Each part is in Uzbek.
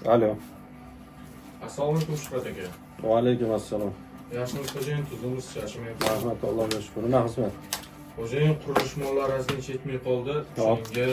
Alo. Assalomu alaykum Shuhrat aka. Va alaykum assalom. Yaxshimisiz xo'jayin, tuzimiz charchamayapti. Rahmat, Allohga shukr. Nima xizmat? Xo'jayin qurilish mollari rasmiy yetmay qoldi. Hop. Shunga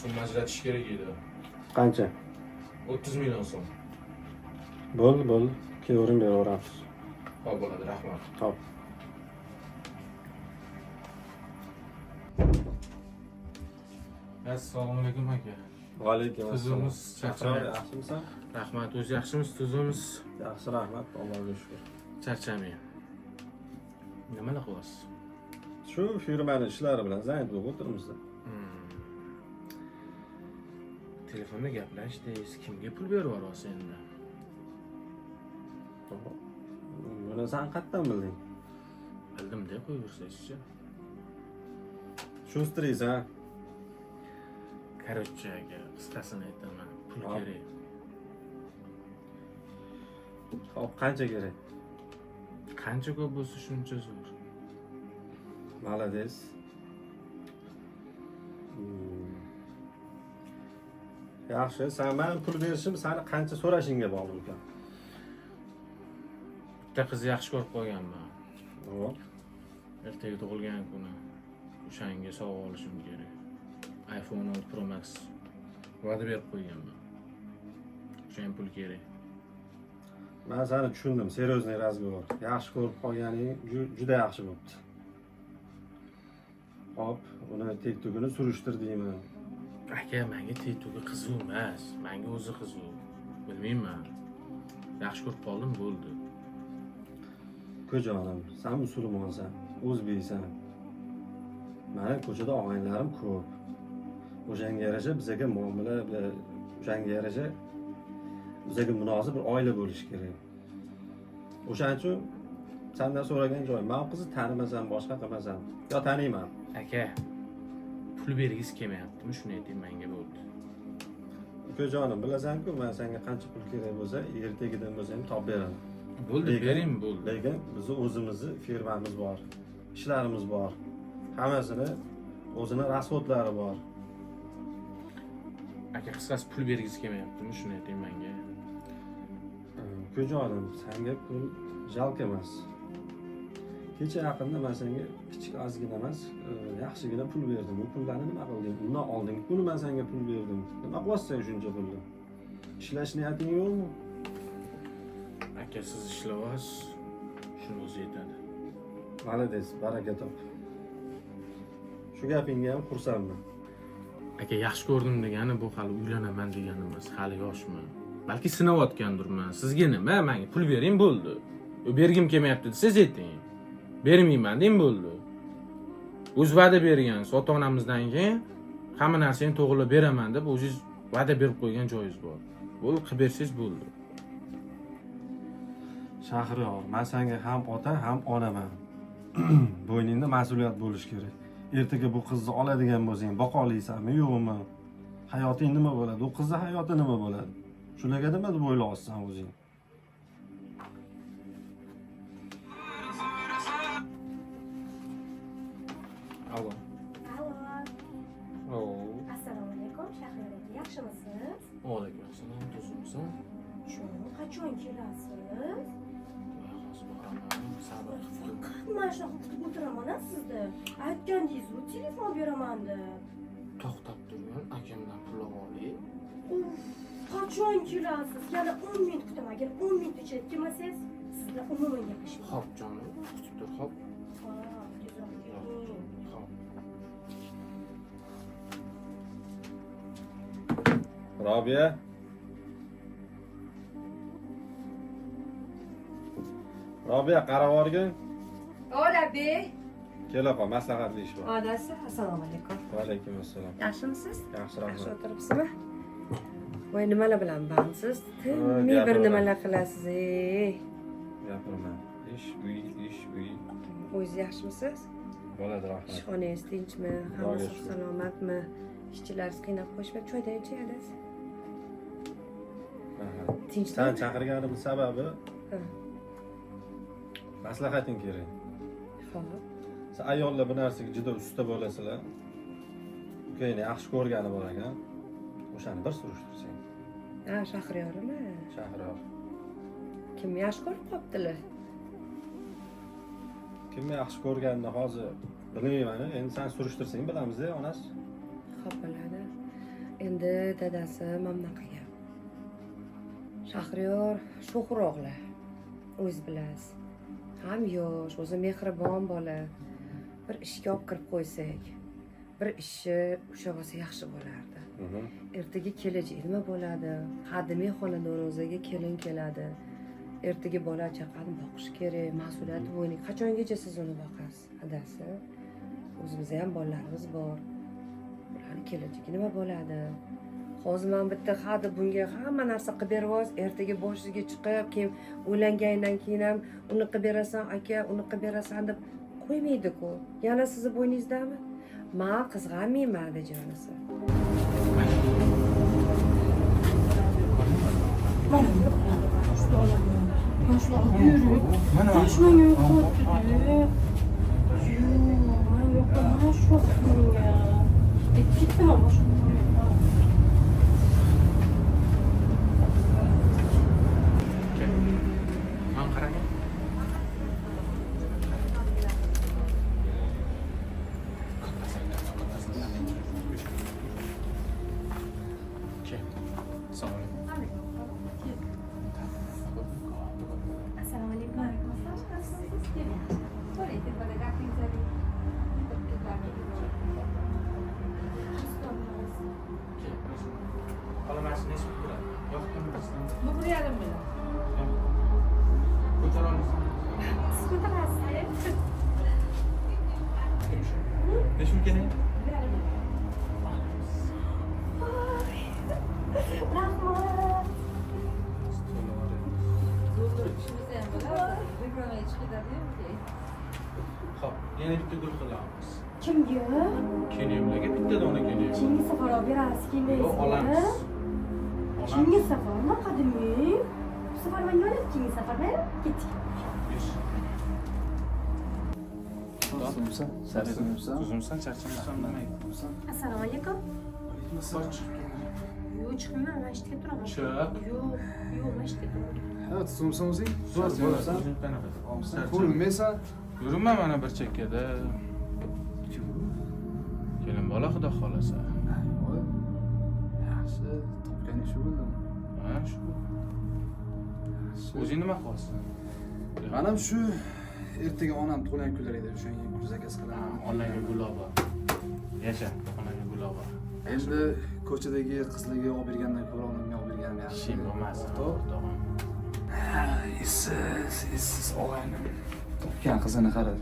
summa ajratish kerak edi. Qancha? 30 million so'm. Bo'ldi. Keyin beraveramiz. Xo'p bo'ladi, rahmat. Hop. Assalomu alaykum aka. Va alaykum assalom. Tuzimiz charchamayapti. Yaxshimisan? Rahmat, o'zi yaxshimisiz? Tuzimiz Yaxshi, rahmat, Allohga shukr. charchamayapti. Nimalar qilyapsiz? Shu firmani ishlari bilan zayd bo'lib o'tiribmiz. Telefonda gaplashdingiz, kimga pul berib yuborasiz endi? Buni sen qayerdan bilding? Bildim-da, qo'yaversangizchi. Shustringiz, ha? Короче, aka, qisqasini aytaman. Pul Hop. kerak. Hop, qancha kerak? Qancha ko'p bo'lsa shuncha zo'r. Malades. Yaxshi, sen men pul berishim seni qancha so'rashingga bog'liq ekan. Bitta qizni yaxshi ko'rib qolganman. Hop. Ertaga tug'ilgan kuni o'shanga sovg'a olishim kerak. iPhone 10 Pro Max va'da berib qo'yganman. O'shaning pul kerak. Men seni tushundim, seriozniy razgovor. Yaxshi ko'rib qolganing juda yaxshi bo'pti. Hop, uni tektugini surishtir deyman. Aka, menga teytuga qiziq emas. Menga o'zi qiziq. Bilmayman. Yaxshi ko'rib qoldim, bo'ldi. Ko'jonim, sen musulmonsan, o'zbeksan. Meni ko'chada og'aynilarim ko'p. O'shanga yarasha bizga muomala, o'shanga yarasha bizga munosib bir oila bo'lishi kerak. O'shaning uchun sendan so'ragan joyim, men qizni tanimasam, boshqa qilmasam, yo taniyman. Aka, pul bergisi kelmayaptimi? Shuni ayting menga, bo'ldi. Ukajonim, bilasan-ku, men senga qancha pul kerak bo'lsa, ertagidan bo'lsa ham topib beraman. Bo'ldi, bering, bo'ldi. Lekin bizni o'zimizni firmamiz bor, ishlarimiz bor. Hammasini o'zini rasxodlari bor. Aka, qisqasi pul bergisi kelmayaptimi? Shuni ayting menga. Ukajonim, senga pul jalq emas. Kecha yaqinda men senga kichik ozgina emas, yaxshigina pul berdim. Bu pullarni nima qilding? Undan oldingi kuni men senga pul berdim. Nima qilyapsan shuncha pulni? Ishlash niyating yo'qmi? Aka, siz ishlayapsiz. Shuni o'zi yetadi. Malades, baraka top. Shu gapingga ham xursandman. Aka, yaxshi ko'rdim degani bu hali uylanaman degani emas, hali yoshman. Balki sinayotgandirman. Sizga nima? Menga pul bering, bo'ldi. Bergim kelmayapti desiz ayting. Bermayman deng, bo'ldi. O'z va'da bergansiz ota-onamizdan keyin hamma narsani to'g'rilab beraman deb o'zingiz va'da berib qo'ygan joyingiz bor. Bo'ldi, qilib bersangiz bo'ldi. Shahriyor, men senga ham ota, ham onaman. Bo'yningda mas'uliyat bo'lishi kerak. Ertaga bu qizni oladigan bo'lsang, boqa olaysanmi, yo'qmi? Hayoting nima bo'ladi? U qizni hayoti nima bo'ladi? Shularga nima deb o'ylayapsan o'zing? Allo. Allo. Assalomu alaykum, Shahriyar aka, yaxshimisiz? Va alaykum assalom, tuzimsan? Shu, qachon kelasiz? Hozir boraman, sabr qilib. Mana shunaqa kutib o'tiraman-a sizni. Aytgandingiz-ku, telefon beraman deb. To'xtab turgan akamdan pul olib. Qachon kelasiz? Yana 10 minut kutaman. Agar 10 minut ichida kelmasangiz, sizlar umuman gaplashmayman. Xo'p, jonim, kutib tur, xo'p. Tezroq keling. Xo'p. Robiya. Robiya, qarab o'rgin. Odabek. Kelaqa, maslahatli ish bor. Odasi, assalomu alaykum. Va alaykum assalom. Yaxshimisiz? Yaxshi, Yaxshi rahmat. o'tiribsizmi? Voy, nimalar bilan bandsiz? Tinmay bir gapiraman. nimalar qilasiz, ey. Gapirma. Ish, uy. O'zingiz yaxshimisiz? Bo'ladi, rahmat. Ishxonangiz tinchmi? Xudoga Hammasi shukr. salomatmi? Ishchilaringiz qiynab qo'yishmay, choydan ichasiz. Aha. Tinchmi? Sen chaqirganim sababi Ha. maslahating kerak. Xo'p. Sen ayollar bu narsaga juda usta bo'lasizlar. Ukangni yaxshi ko'rgani bor ekan. O'shani bir surishtirsang. Ha, Shahriyormi? Shahriyor. Kim yaxshi ko'rib qopdilar? Kimni yaxshi ko'rganini hozir bilmayman. Endi sen surishtirsang bilamiz-da, onasi. Xo'p bo'ladi. Endi dadasi mamnaqa gap. Shahriyor sho'xur o'g'li. O'z bilasiz. Ham yosh, o'zi mehribon bola. Bir ishga olib kirib qo'ysak, bir ishi o'sha bo'lsa yaxshi bo'lardi. Ertaga kelajak nima bo'ladi? Xadimiy xonadon o'ziga kelin keladi. Ertaga bola chaqani boqish kerak, mas'uliyat bo'yniga. Qachongacha siz uni boqasiz? Adasi, o'zimizda ham bolalarimiz bor. Ularning kelajagi nima bo'ladi? Hozir men bitta hadi bunga hamma narsa qilib berib, ertaga boshiga chiqib, keyin o'ylangandan keyin ham uni qilib berasan, aka, uni qilib berasan deb qo'ymaydi-ku. Yana sizni bo'yningizdami? Men qizg'anmayman, dejonisi. Konuşmaya yok dedi. Yok, bana şok ya. Gittim ama şu. Ankara'ya. Hop, yana bitta gul qilamiz. Kimga? Kelayimlarga bitta dona kelayim. Keyingi safar olib berasiz, kelmaysiz. Yo'q, olamiz. Keyingi safar nima qadimiy? Bu safar men yo'lib keyingi safar men ketdik. Uzunsan, charchamasam nima aytibsan? Assalomu alaykum. Yo'q, chiqmayman, men ishga turaman. Chiq. Yo'q, men ishga turaman. Evet, tutumsan o'zing. Zo'r Bo'ladi. bo'lasan. Ko'rinmaysan. Yuribman mana bir chekkada. Kelin bola xudo xolasa. Yaxshi, topgan ish bo'ldi. Ha, shu. O'zing nima qilyapsan? Men ham shu ertaga onam tug'ilgan kunlar edi, o'shanga gul zakaz qilaman. Onangga guloba. Yasha, onangga guloba. Endi ko'chadagi qizlarga olib bergandan ko'ra onamga olib berganim yaxshi. Ishing bo'lmasin. To'g'ri. Esiz og'aynim. Topgan qizini qara.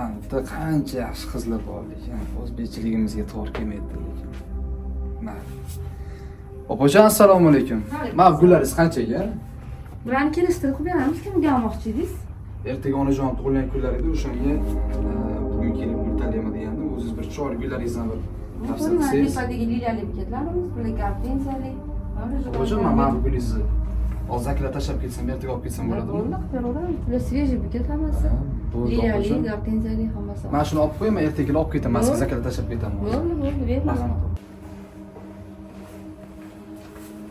Anta qancha yaxshi qizlar bor lekin o'zbekchiligimizga to'g'ri kelmaydi lekin. Opajon, assalomu alaykum. Men gullaringiz qanchaga? Bularni kelishtirib qo'yib beramiz. Kimga olmoqchi edingiz? Ertaga onajon tug'ilgan kunlar edi, o'shanga bugun kelib gul tanlayman degandim. O'zingiz bir chiroyli gullaringizdan bir tavsiya Mana qilsangiz. tepadagi liliyali buketlarimiz, bular gortenziyali. Opajon, men gulingizni hozir tashlab ketsam, ertaga olib ketsam bo'ladimi? Bo'ldi, qilib bular свежий buket hammasi. Liliyali, gortenziyali hammasi. Men shuni olib qo'yaman, ertaga olib ketaman, sizga zaklat tashlab ketaman. Bo'ldi, beraman. Rahmat.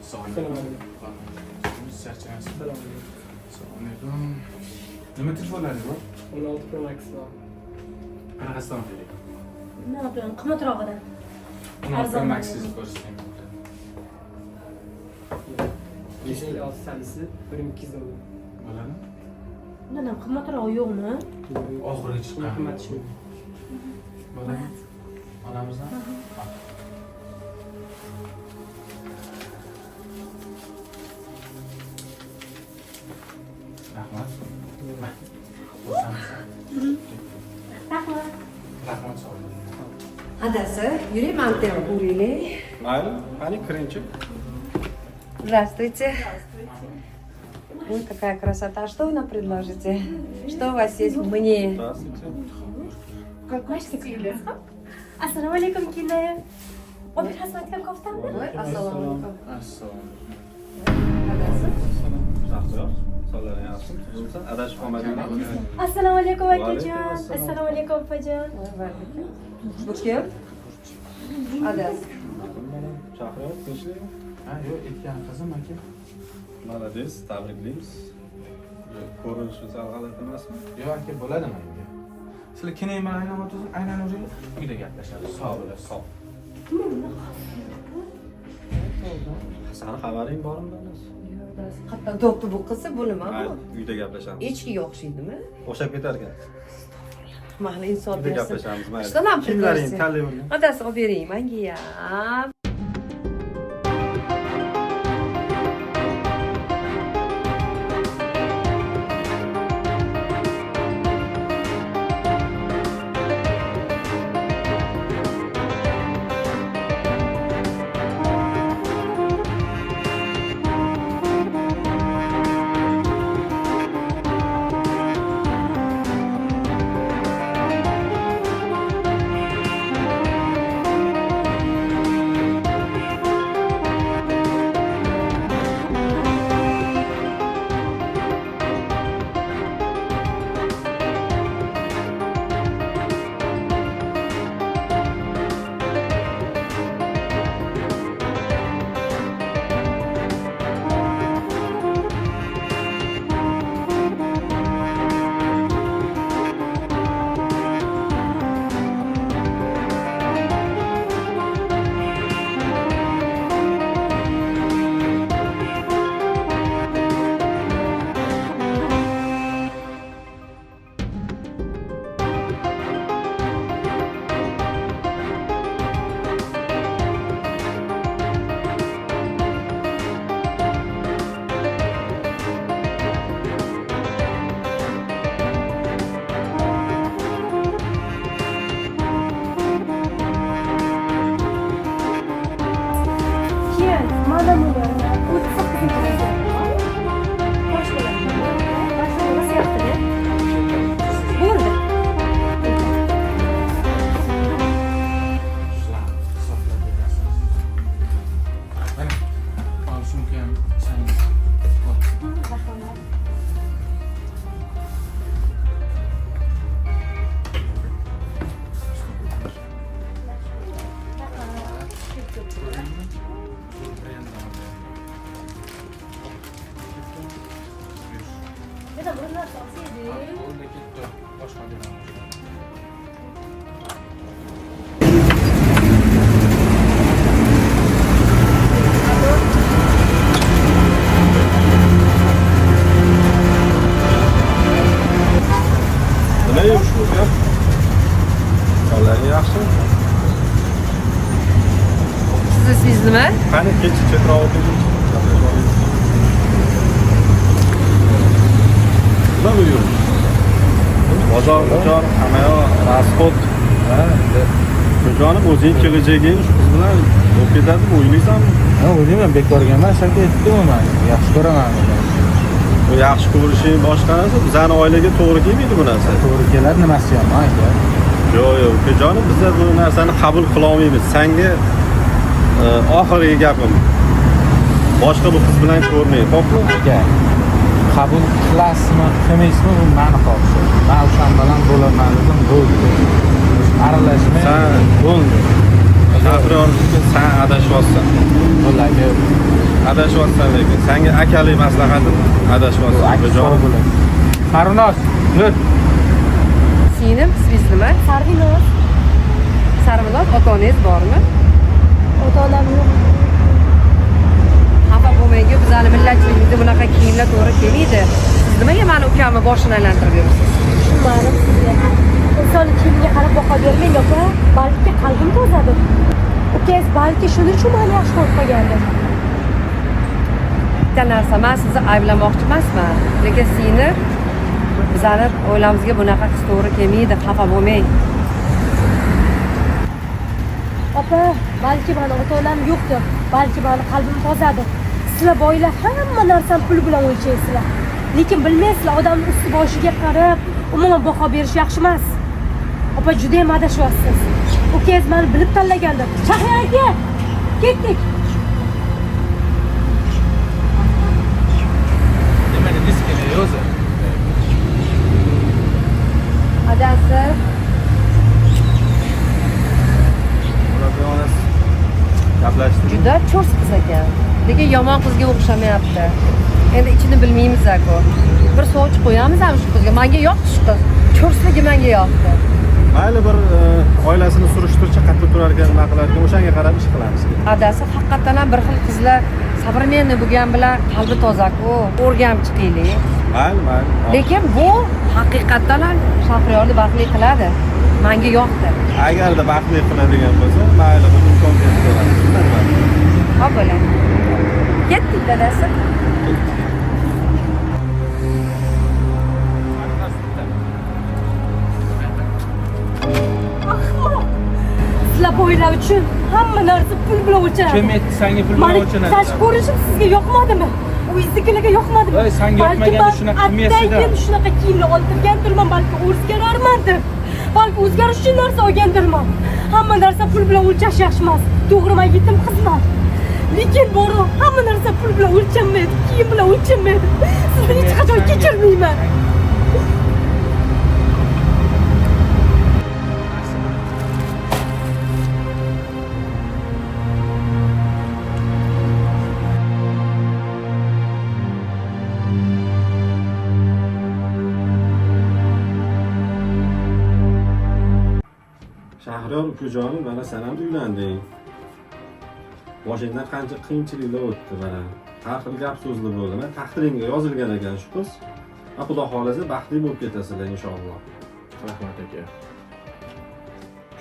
Assalomu alaykum. Assalomu alaykum. Nima telefonlaringiz bor? 16 Pro Max bor. Qanaqasidan kerak? Nima qimmatrog'idan. 16 Pro Max siz ko'rsating. 506 salisi 1200 dollar. Bo'ladi? Undan ham qimmatroq yo'qmi? Oxiriga chiqqan. Qimmat shu. Bo'ladi. Olamizmi? Rahmat. Rahmat. Rahmat sog' bo'ling. Adasi, yuring, mantep uraylik. Mayli, qani kiringchi. Здравствуйте. Ой, какая красота. Что вы нам предложите? Что у вас есть мне? Здравствуйте. Assalomu alaykum kelin. Olib xizmatga koftami? Ой, assalomu alaykum. Assalomu Adasi. Shahriyor, sonlaring yaxshimi? Tuzumsan? Adashib qolmadingmi? Assalomu alaykum Va akajon. alaykum assalom. Assalomu alaykum opajon. Bu kim? Adasi. Shahriyor, tinchlik? Ha, yo'q, aytgan qizim aka. Молодец, tabriklaymiz. Ko'rinishingiz sal g'alati emasmi? Yo'q aka, bo'ladi menga. Sizlar kinayman aynan o'tasiz, aynan o'sha uyda gaplashamiz. Sog' bo'lasiz. Sog'. Sani xabaring bormi Danas? Qattiq doktor bu qilsa bo'lma bu. Uyda gaplashamiz. Echkiga o'xshaydimi? O'xshab ketar ekan. Mahli inson Uyda bersin. gaplashamiz, mayli. Ishdan ham Kimlaring bersin. tanlayvergan? Adasi olib bering menga ham. Keyin mana buni 38 bosh bo'ladi. Bosh bo'lyapti. Bo'ldi. Shular hisoblab berasiz. Mana, al sumka ham sangiz. Deda bir narsa olsaydi. Bo'ldi, ketdi. Boshqa beramiz. Nima yurishimiz yo'q? Hollaring yaxshimi? Sizni ismingiz nima? Qani kecha chetroq o'tirdik. Nima bu yurish? Bozor, hamma yoq rasxod. Jonim o'zing kelajaging shu qiz bilan bo'lib ketadimi, o'ylaysanmi? Ha, o'ylayman, bekorga emas, aka aytdim men. Yaxshi ko'raman buni. Bu yaxshi ko'rishing boshqa narsa, bizani oilaga to'g'ri kelmaydi bu narsa. To'g'ri keladi nimasi ham, aka. Yo'q, ukajonim, biz bu narsani qabul qila olmaymiz. Senga oxirgi gapim. Boshqa bu qiz bilan ko'rmang, xo'pmi? Aka. Qabul qilasizmi, qilmaysizmi, bu meni xohishi. Men o'shan bilan bo'laman dedim, bo'ldi. Aralashmay. Sen bo'ldi. Shahriyor, sen adashyapsan. Bo'ldi aka. Adashyapsan lekin. Senga akalik maslahatim adashyapsan. Ukajonim. Qarindosh, yur. Singlim, ismingiz nima? Sarvinoz. Sarvinoz, ota-onangiz bormi? Ota-onam yo'q. Xafa bo'lmang-ku, bizani millatchiligimizda bunaqa kiyimlar to'g'ri kelmaydi. Siz nimaga meni ukamni boshini aylantirib yuribsiz? Tushunmadim sizga. Inson kiyimiga qarab baho bermang opa. Balki qalbim tozadir. Ukangiz balki shuning uchun meni yaxshi ko'rib qolgandir. Bitta narsa, men sizni ayblamoqchi emasman. Lekin sizni bizani oilamizga bunaqa qiz to'g'ri kelmaydi, xafa bo'lmang. Opa, balki meni ota-onam yo'qdir. Balki meni qalbim tozadir. Sizlar boylar hamma narsani pul bilan o'lchaysizlar. Lekin bilmaysizlar, odamning usti boshiga qarab, umuman baho berish yaxshi emas. Opa, juda ham adashyapsiz. Ukangiz meni bilib tanlagandir. Shahriyor aka, ketdik. Nimaga diskini o'zi? Adasi, Gaplashdik. juda lekin yomon qizga o'xshamayapti. Endi ichini bilmaymiz-ku. Bir sovchi qo'yamiz ham shu qizga. Menga yoqdi shu qiz. Ko'rsligi menga yoqdi. Mayli bir oilasini surishtirchi, qayerda turar ekan, nima qilar ekan, o'shanga qarab ish qilamiz. Adasi haqiqatan ham bir xil qizlar sabrmenni bo'lgan bilan qalbi toza-ku. O'rganib chiqaylik. Mayli. Lekin bu haqiqatan ham Shahriyorni baxtli qiladi. Menga yoqdi. Agarda baxtli qiladigan bo'lsa, mayli bir imkon berib ko'ramiz. Xo'p bo'ladi. Ketdik dadasi. Sizlar boylar uchun hamma narsa pul bilan o'lchanadi. Kim aytdi senga pul bilan o'lchanadi? Tashqi ko'rinishim sizga yoqmadimi? Uyingizdagilarga yoqmadimi? Voy, senga yoqmaganda shunaqa qilmaysizda. Men shunaqa kiyimlar oltirgandirman, balki o'zgararmandim. Balki o'zgarish uchun narsa olgandirman. Hamma narsa pul bilan o'lchash yaxshi emas. To'g'ri, men yetim qizman. Lekin bori hamma narsa pul bilan o'lchanmaydi, kiyim bilan o'lchanmaydi. Sizni hech qachon kechirmayman. Shahriyor ukajonim, mana sen ham uylanding. Boshingdan qancha qiyinchiliklar o'tdi mana. Har xil gap so'zlar bo'ldi. Mana taqdiringga yozilgan ekan shu qiz. Xudo xolasa baxtli bo'lib ketasizlar inshaalloh. Rahmat aka.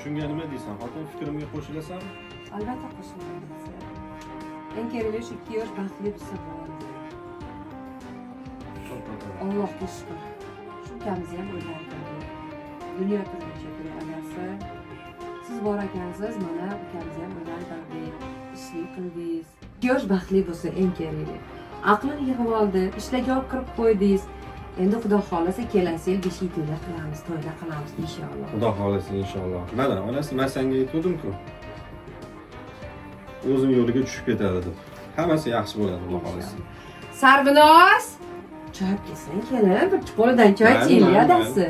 Shunga nima deysan? Xotin fikrimga qo'shilasanmi? Albatta qo'shilaman. Eng keragi shu 2 yosh baxtli bo'lsa bo'ldi. Allohga shukr. Shu ukamizni ham o'ylardim. Dunyo turmushi adasi. Siz bor ekansiz, mana ukamizni ham o'ylardim. Ishlik qildingiz. 2 yosh baxtli bo'lsa eng keragi. Aqlini yig'ib oldi, ishlarga olib kirib qo'ydingiz. Endi xudo xolasa kelasi yil beshiy to'ylar qilamiz, to'ylar qilamiz inshaalloh. Xudo xolasa inshaalloh. Mana onasi men senga aytdim-ku. O'zim yo'liga tushib ketadi deb. Hammasi yaxshi bo'ladi, xudo xolasa. Sarvinoz! Choy kelsang kelin, bir qo'lidan choy iching, adasi.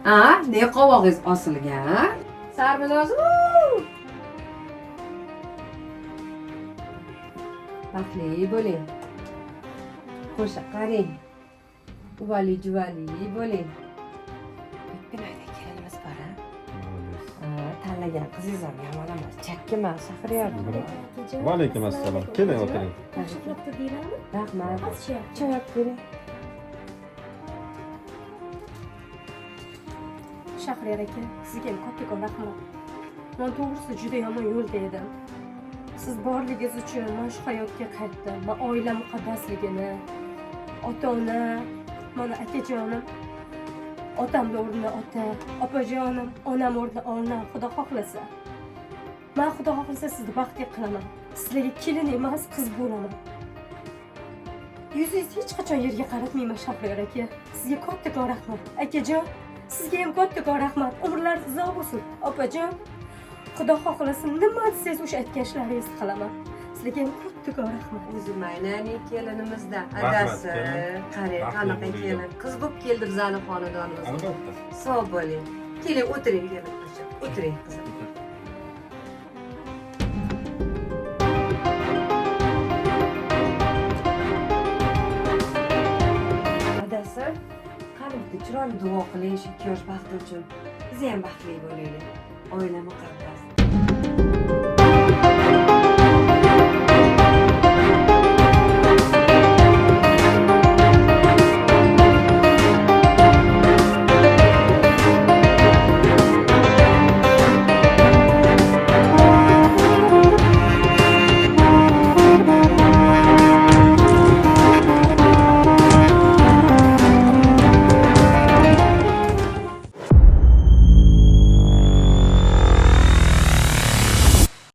Ha, ne qovog'ingiz osilgan? Sarvinoz! Baxtli bo'ling. Qo'shiq qarang. Uvali juvali bo'ling. Binayda kelinimiz bor ha. Tanlagan qizingiz ham yomon emas. Chakki emas, Shahriyor. Va alaykum assalom. Keling o'tiring. Tashrifda deylarmi? Rahmat. Choy olib bering. Shahriyor aka, sizga kattakon rahmat. Men to'g'risi juda yomon yo'lda edim. Siz borligingiz uchun men shu hayotga qaytdim. Men oila muqaddasligini, ota-ona, mana akajonim, otamni o'rnida ota, opajonim, onam o'rnida ona, xudo xohlasa. Men xudo xohlasa sizni baxtli qilaman. Sizlarga kelin emas, qiz bo'laman. Yuzingizni hech qachon yerga qaratmayman Shahriyor aka. Sizga kattakon rahmat. Akajon, sizga ham kattakon rahmat. Umrlaringiz uzoq bo'lsin. Opajon, xudo xohlasa nima desangiz o'sha aytgan ishlaringizni qilaman. Sizlarga ham kattakon rahmat. O'zim aynan kelinimizda adasi. Qarang, qanaqa kelin. Qiz bo'lib keldi bizning xonadonimizga. Albatta. Sog' bo'ling. Keling, o'tiring, dedim. O'tiring, qizim. Adasi, qani bitta chiroyli duo qiling shu 2 yosh baxti uchun. Biz ham baxtli bo'laylik. Oila muqaddam.